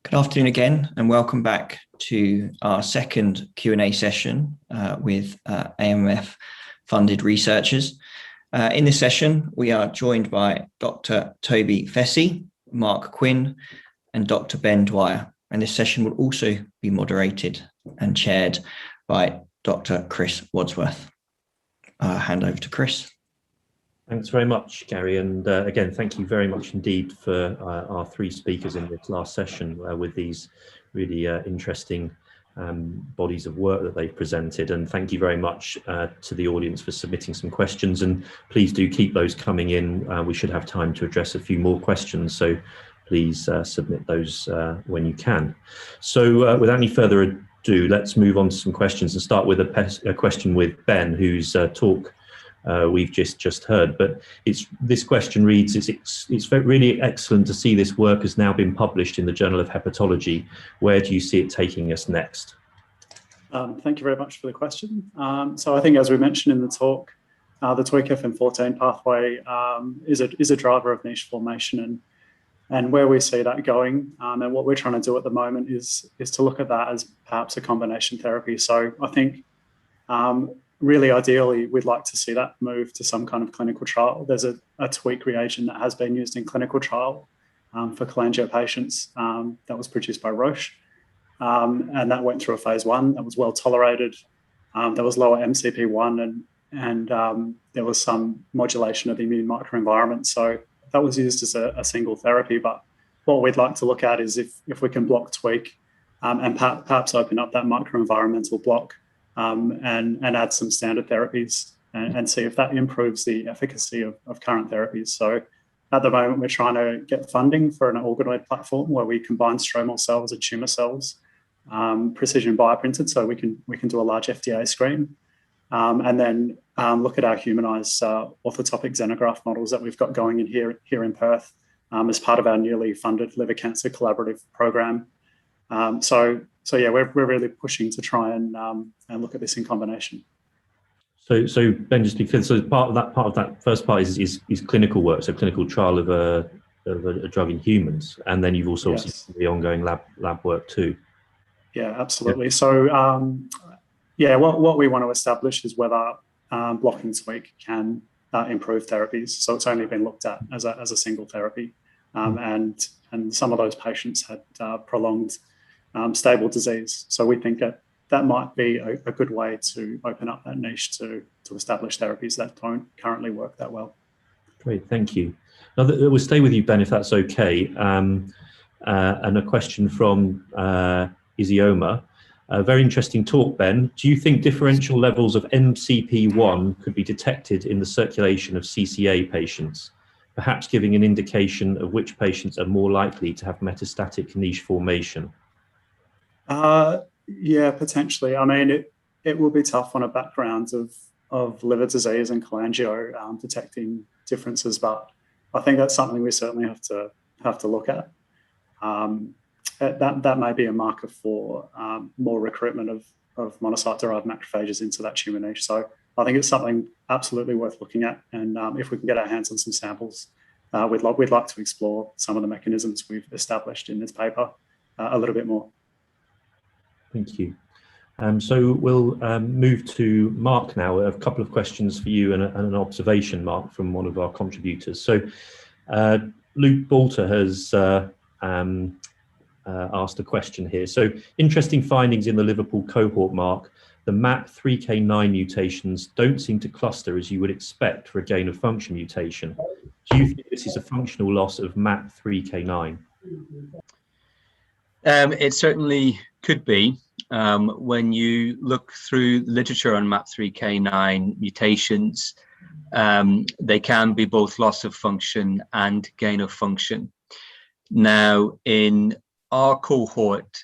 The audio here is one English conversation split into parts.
Good afternoon again, and welcome back to our second Q&A session with AMMF-funded researchers. In this session, we are joined by Dr. Toby Fessy, Mark Quinn, and Dr. Ben Dwyer. And this session will also be moderated and chaired by Dr. Chris Wadsworth. I'll hand over to Chris. Thanks very much, Gary. And again, thank you very much indeed for our three speakers in this last session with these really interesting bodies of work that they've presented. And thank you very much to the audience for submitting some questions. And please do keep those coming in. We should have time to address a few more questions. So please submit those when you can. So without any further ado, let's move on to some questions and start with a question with Ben, whose talk we've just heard. But this question reads, it's really excellent to see this work has now been published in the Journal of Hepatology. Where do you see it taking us next? Thank you very much for the question. So I think, as we mentioned in the talk, the TWEAK-FM14 pathway is a driver of niche formation, and where we see that going, and what we're trying to do at the moment is to look at that as perhaps a combination therapy. So I think really ideally, we'd like to see that move to some kind of clinical trial. There's a TWEAK reagent that has been used in clinical trial for cholangio patients that was produced by Roche. And that went through a phase 1 that was well tolerated. There was lower MCP1 and there was some modulation of the immune microenvironment. So that was used as a single therapy. But what we'd like to look at is if we can block TWEAK and perhaps open up that microenvironmental block and add some standard therapies and see if that improves the efficacy of current therapies. So at the moment, we're trying to get funding for an organoid platform where we combine stromal cells and tumour cells, precision bioprinted, so we can do a large FDA screen, and then look at our humanised orthotopic xenograft models that we've got going in here in Perth as part of our newly funded liver cancer collaborative program. So yeah, we're really pushing to try and look at this in combination. So Ben, just because part of that first part is clinical work, so clinical trial of a drug in humans, and then you've also seen the ongoing lab work too. Yeah, absolutely. So yeah, what we want to establish is whether blocking TWEAK can improve therapies. So it's only been looked at as a single therapy, and some of those patients had prolonged stable disease. So we think that might be a good way to open up that niche to establish therapies that don't currently work that well. Great, thank you. Now, we'll stay with you, Ben, if that's okay. And a question from Isioma. A very interesting talk, Ben. Do you think differential levels of MCP1 could be detected in the circulation of CCA patients, perhaps giving an indication of which patients are more likely to have metastatic niche formation? Yeah, potentially. I mean, it will be tough on a background of liver disease and cholangio detecting differences, but I think that's something we certainly have to look at. That may be a marker for more recruitment of monocyte-derived macrophages into that tumour niche. So I think it's something absolutely worth looking at, and if we can get our hands on some samples, we'd like to explore some of the mechanisms we've established in this paper a little bit more. Thank you. So we'll move to Mark now. A couple of questions for you and an observation, Mark, from one of our contributors. So Luke Bolter has asked a question here. So interesting findings in the Liverpool cohort, Mark. The MAP3K9 mutations don't seem to cluster as you would expect for a gain of function mutation. Do you think this is a functional loss of MAP3K9? It certainly could be. When you look through literature on MAP3K9 mutations, they can be both loss of function and gain of function. Now, in our cohort,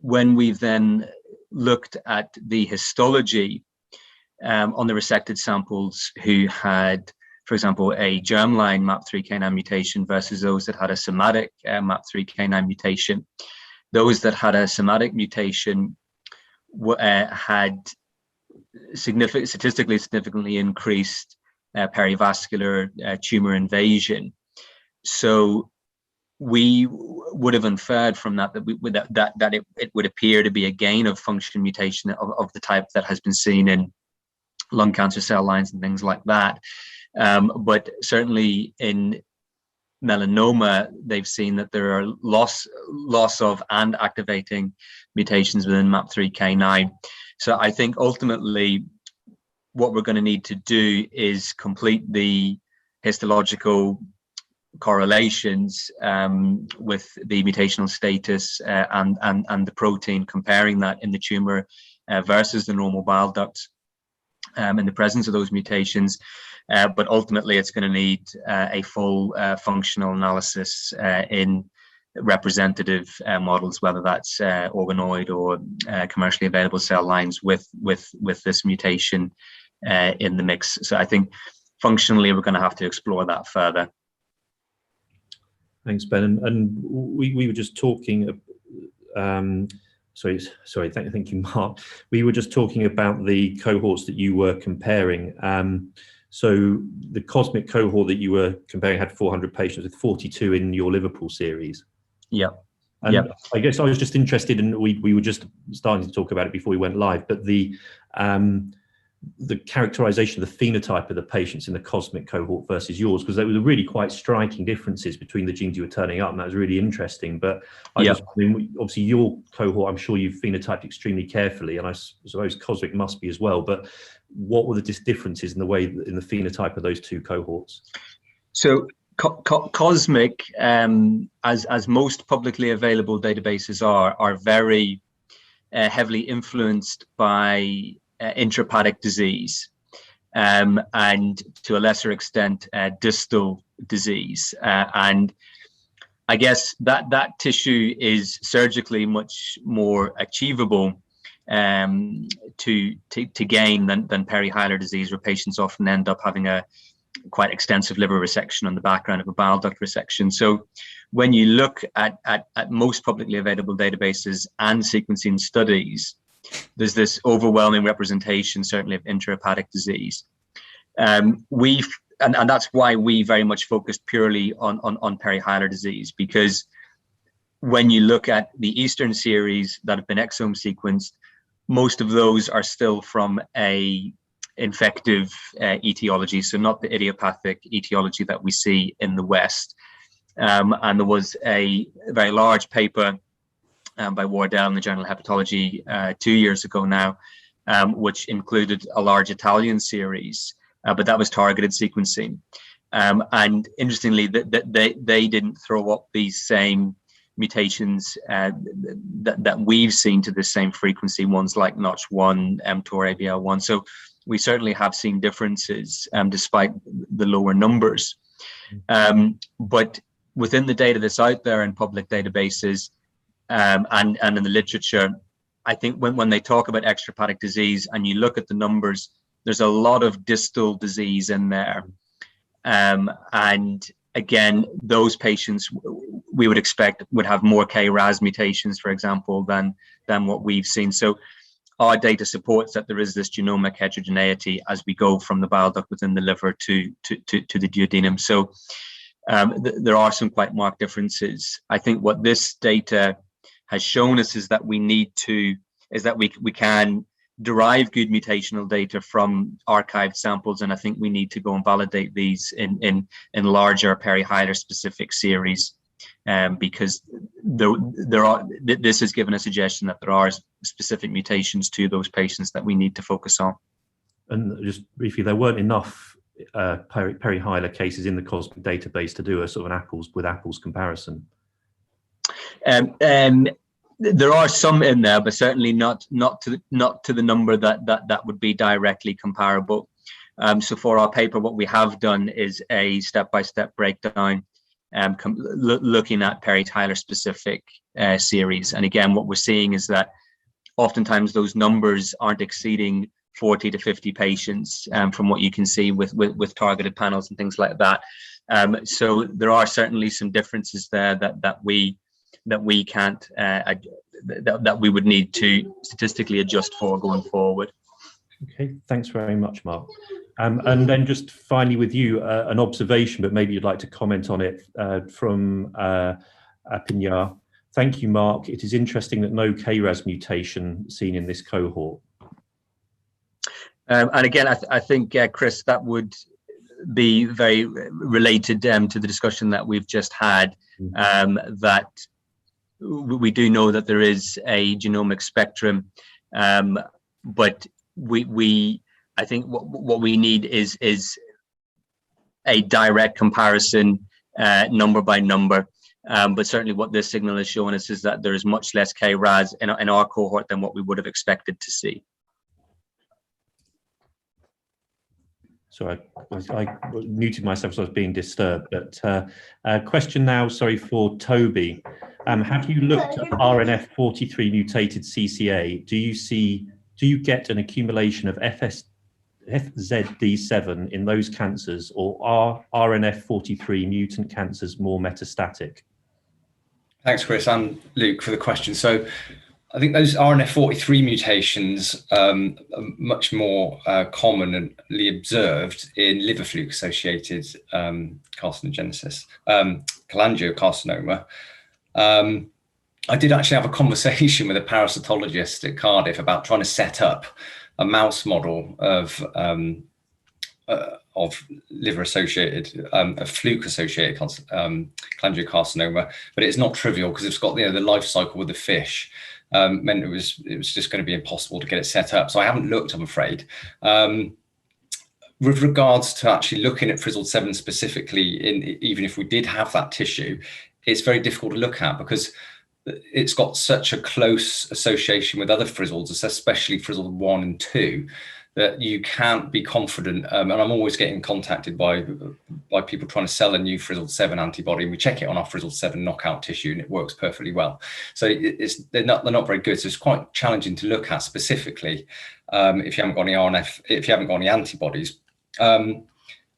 when we've then looked at the histology on the resected samples who had, for example, a germline MAP3K9 mutation versus those that had a somatic MAP3K9 mutation, those that had a somatic mutation had statistically significantly increased perivascular tumor invasion. So we would have inferred from that it would appear to be a gain of function mutation of the type that has been seen in lung cancer cell lines and things like that. But certainly in melanoma, they've seen that there are loss of and activating mutations within MAP3K9. So I think ultimately what we're going to need to do is complete the histological correlations with the mutational status and the protein, comparing that in the tumor versus the normal bile ducts in the presence of those mutations. But ultimately, it's going to need a full functional analysis in representative models, whether that's organoid or commercially available cell lines with this mutation in the mix. So I think functionally, we're going to have to explore that further. Thanks, Ben. And we were just talking. Sorry. Thank you, Mark. We were just talking about the cohorts that you were comparing. So the COSMIC cohort that you were comparing had 400 patients with 42 in your Liverpool series. Yeah. And yeah. I guess I was just interested in, we were just starting to talk about it before we went live, but the characterization of the phenotype of the patients in the COSMIC cohort versus yours, because there were really quite striking differences between the genes you were turning up, and that was really interesting. But obviously your cohort, I'm sure you've phenotyped extremely carefully, and I suppose COSMIC must be as well. But what were the differences in the way, in the phenotype of those two cohorts? So COSMIC, as most publicly available databases are very heavily influenced by intrahepatic disease, and to a lesser extent distal disease, and I guess that tissue is surgically much more achievable to gain than perihilar disease, where patients often end up having a quite extensive liver resection on the background of a bile duct resection. So when you look at most publicly available databases and sequencing studies, there's this overwhelming representation, certainly, of intrahepatic disease. And that's why we very much focused purely on perihilar disease, because when you look at the Eastern series that have been exome sequenced, most of those are still from a infective etiology, so not the idiopathic etiology that we see in the West. And there was a very large paper by Wardell in the Journal of Hepatology 2 years ago now, which included a large Italian series, but that was targeted sequencing. And interestingly, they didn't throw up these same mutations that we've seen to the same frequency, ones like Notch1, mTOR, ABL1. So we certainly have seen differences despite the lower numbers. But within the data that's out there in public databases, and in the literature, I think when they talk about extrahepatic disease and you look at the numbers, there's a lot of distal disease in there. And again, those patients we would expect would have more KRAS mutations, for example, than what we've seen. So our data supports that there is this genomic heterogeneity as we go from the bile duct within the liver to the duodenum. So there are some quite marked differences. I think what this data has shown us is that we can derive good mutational data from archived samples, and I think we need to go and validate these in larger perihilar specific series, because this has given a suggestion that there are specific mutations to those patients that we need to focus on. And just briefly, there weren't enough perihilar cases in the COSMIC database to do a sort of an apples with apples comparison. There are some in there, but certainly not to the number that would be directly comparable. So for our paper, what we have done is a step-by-step breakdown, looking at perihilar specific series. And again, what we're seeing is that oftentimes those numbers aren't exceeding 40 to 50 patients, from what you can see with targeted panels and things like that. So there are certainly some differences there that we can't that we would need to statistically adjust for going forward. Okay, thanks very much, Mark. And then just finally with you, an observation, but maybe you'd like to comment on it, from Pinyar. Thank you, Mark. It is interesting that no KRAS mutation seen in this cohort. And again, I think, Chris, that would be very related to the discussion that we've just had, that we do know that there is a genomic spectrum, but I think what we need is a direct comparison, number by number. But certainly what this signal is showing us is that there is much less KRAS in our cohort than what we would have expected to see. So I muted myself, so I was being disturbed. But question now, sorry, for Toby. Have you looked at RNF43 mutated CCA? Do you get an accumulation of FZD7 in those cancers, or are RNF43 mutant cancers more metastatic? Thanks, Chris and Luke, for the question. So I think those RNF43 mutations are much more commonly observed in liver fluke-associated carcinogenesis, cholangiocarcinoma. I did actually have a conversation with a parasitologist at Cardiff about trying to set up a mouse model of liver-associated, fluke-associated cholangiocarcinoma, but it's not trivial because it's got the life cycle with the fish. Meant it was just going to be impossible to get it set up. So I haven't looked, I'm afraid. With regards to actually looking at Frizzled 7 specifically, even if we did have that tissue, it's very difficult to look at because it's got such a close association with other Frizzleds, especially Frizzled 1 and 2, that you can't be confident. And I'm always getting contacted by people trying to sell a new Frizzled 7 antibody, and we check it on our Frizzled 7 knockout tissue, and it works perfectly well. So they're not very good. So it's quite challenging to look at specifically if you haven't got any RNF, if you haven't got any antibodies.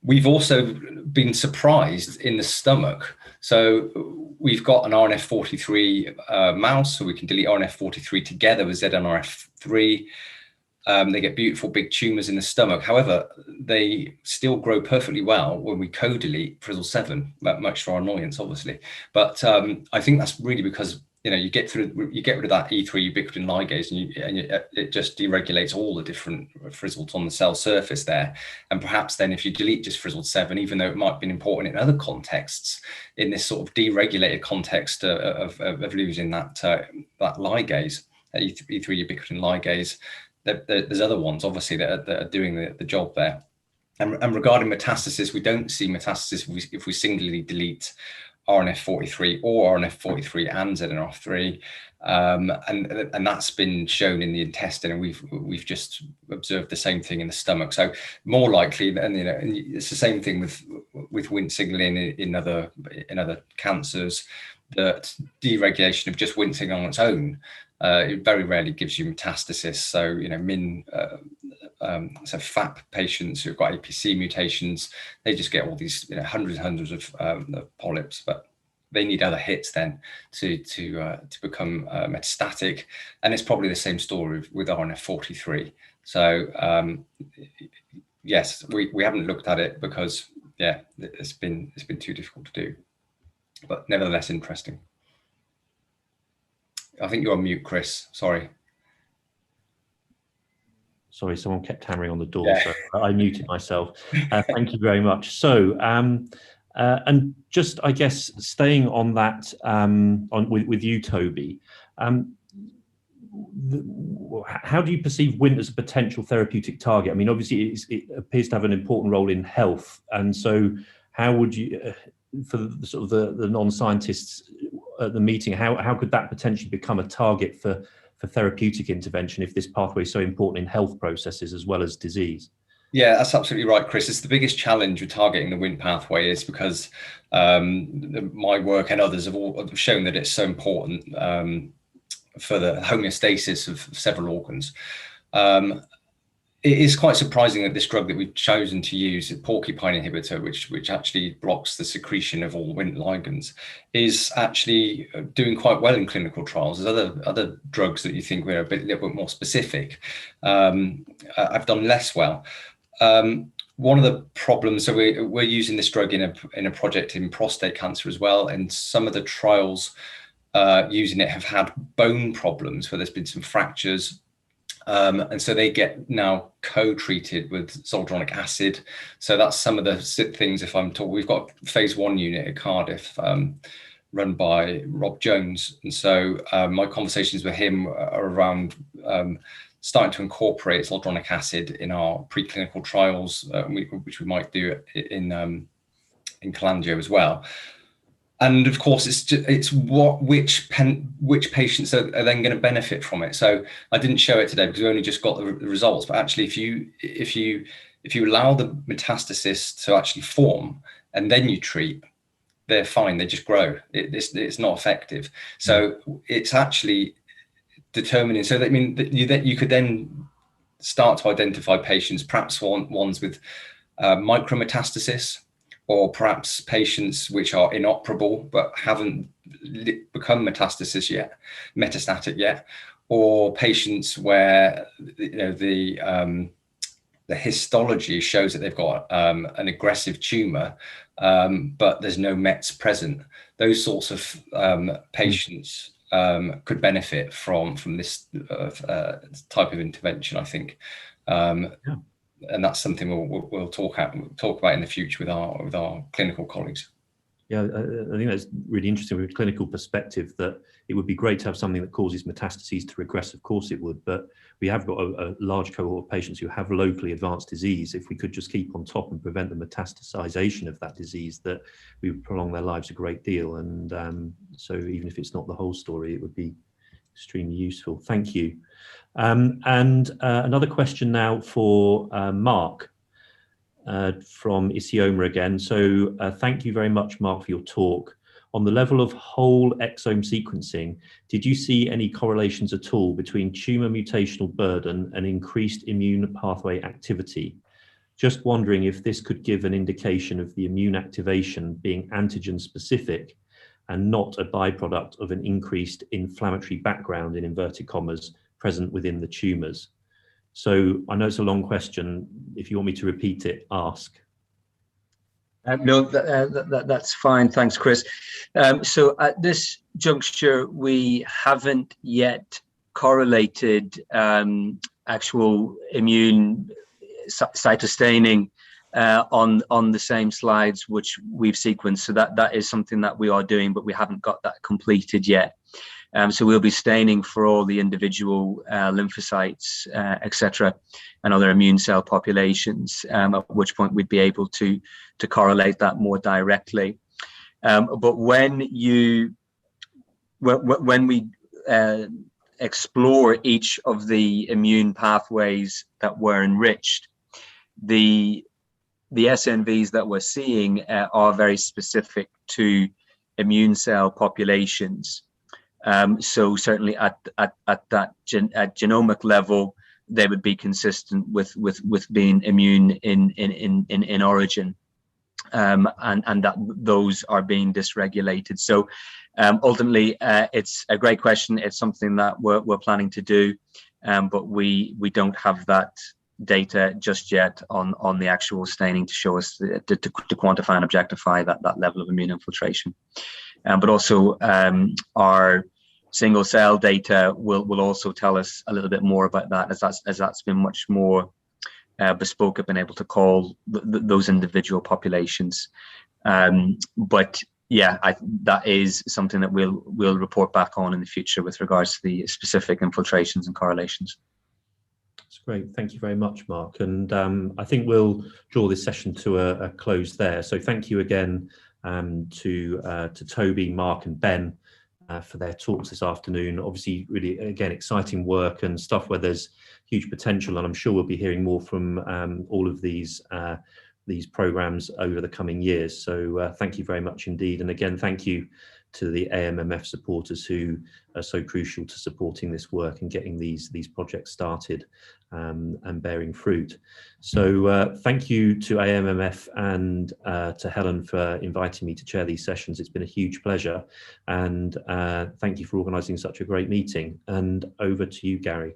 We've also been surprised in the stomach. So we've got an RNF43 mouse, so we can delete RNF43 together with ZNRF3. They get beautiful big tumors in the stomach. However, they still grow perfectly well when we co-delete Frizzled 7, much to our annoyance, obviously. But I think that's really because you get rid of that E3 ubiquitin ligase, and it just deregulates all the different Frizzleds on the cell surface there. And perhaps then if you delete just Frizzled 7, even though it might have been important in other contexts, in this sort of deregulated context of losing that ligase, E3 ubiquitin ligase, there's other ones obviously that are doing the job there. And regarding metastasis, we don't see metastasis if we singularly delete RNF43 or RNF43 and ZNRF3, and that's been shown in the intestine, and we've just observed the same thing in the stomach. So more likely, and it's the same thing with Wnt signaling in other cancers, that deregulation of just Wnt signaling on its own, it very rarely gives you metastasis. So so FAP patients who've got APC mutations, they just get all these hundreds of polyps, but they need other hits then to become metastatic. And it's probably the same story with RNF43. So yes, we haven't looked at it because it's been too difficult to do, but nevertheless interesting. I think you're on mute, Chris. Sorry, someone kept hammering on the door, so I muted myself. Thank you very much. So, and just, I guess, staying on that, with you, Toby, how do you perceive Wnt as a potential therapeutic target? I mean, obviously, it appears to have an important role in health, and so how would you, for the non-scientists at the meeting, how could that potentially become a target for therapeutic intervention if this pathway is so important in health processes as well as disease? Yeah, that's absolutely right, Chris. It's the biggest challenge with targeting the Wnt pathway is because my work and others have all shown that it's so important for the homeostasis of several organs. It is quite surprising that this drug that we've chosen to use, a porcupine inhibitor, which actually blocks the secretion of all Wnt ligands, is actually doing quite well in clinical trials. There's other drugs that you think were little bit more specific. I've done less well. one of the problems, so we're using this drug in a project in prostate cancer as well, and some of the trials using it have had bone problems where there's been some fractures. And so they get now co-treated with zoledronic acid. So that's some of the things. If I'm talking, we've got a phase 1 unit at Cardiff run by Rob Jones. And so my conversations with him are around starting to incorporate zoledronic acid in our preclinical trials, which we might do in cholangio as well. And of course, it's which patients are then going to benefit from it. So I didn't show it today because we only just got the results. But actually, if you allow the metastasis to actually form and then you treat, they're fine. They just grow. It's not effective. So it's actually determining. So that, I mean, that you could then start to identify patients, perhaps ones with micrometastasis, or perhaps patients which are inoperable but haven't become metastatic yet, or patients where the histology shows that they've got an aggressive tumor, but there's no Mets present. Those sorts of patients could benefit from this type of intervention, I think. And that's something we'll talk about in the future with our clinical colleagues. Yeah, I think that's really interesting from a clinical perspective, that it would be great to have something that causes metastases to regress. Of course it would, but we have got a large cohort of patients who have locally advanced disease. If we could just keep on top and prevent the metastasization of that disease, that we would prolong their lives a great deal. And so even if it's not the whole story, it would be extremely useful. Thank you. Another question now for Mark from Isioma again. So thank you very much, Mark, for your talk. On the level of whole exome sequencing, did you see any correlations at all between tumor mutational burden and increased immune pathway activity? Just wondering if this could give an indication of the immune activation being antigen specific and not a byproduct of an increased inflammatory background, in inverted commas, present within the tumours. So I know it's a long question. If you want me to repeat it, ask. No, that's fine. Thanks, Chris. So at this juncture, we haven't yet correlated actual immune cytostaining on the same slides which we've sequenced. So that is something that we are doing, but we haven't got that completed yet. So we'll be staining for all the individual lymphocytes, etc., and other immune cell populations, at which point we'd be able to correlate that more directly. But when we explore each of the immune pathways that were enriched, the SNVs that we're seeing are very specific to immune cell populations. So certainly at that genomic level, they would be consistent with being immune in origin, and that those are being dysregulated. So ultimately, it's a great question. It's something that we're planning to do, but we don't have that data just yet on the actual staining to show us to quantify and objectify that level of immune infiltration. But also our single cell data will also tell us a little bit more about that, as that's been much more bespoke at being able to call those individual populations. But yeah, that is something that we'll report back on in the future with regards to the specific infiltrations and correlations. That's great. Thank you very much, Mark. And I think we'll draw this session to a close there. So thank you again to Toby, Mark and Ben for their talks this afternoon. Obviously, really, again, exciting work and stuff where there's huge potential. And I'm sure we'll be hearing more from all of these programs over the coming years. So thank you very much indeed. And again, thank you to the AMMF supporters who are so crucial to supporting this work and getting these projects started and bearing fruit. So thank you to AMMF and to Helen for inviting me to chair these sessions. It's been a huge pleasure, and thank you for organising such a great meeting. And over to you, Gary.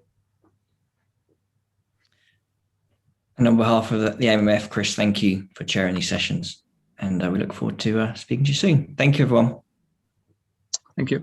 And on behalf of the AMMF, Chris, thank you for chairing these sessions. And we look forward to speaking to you soon. Thank you, everyone. Thank you.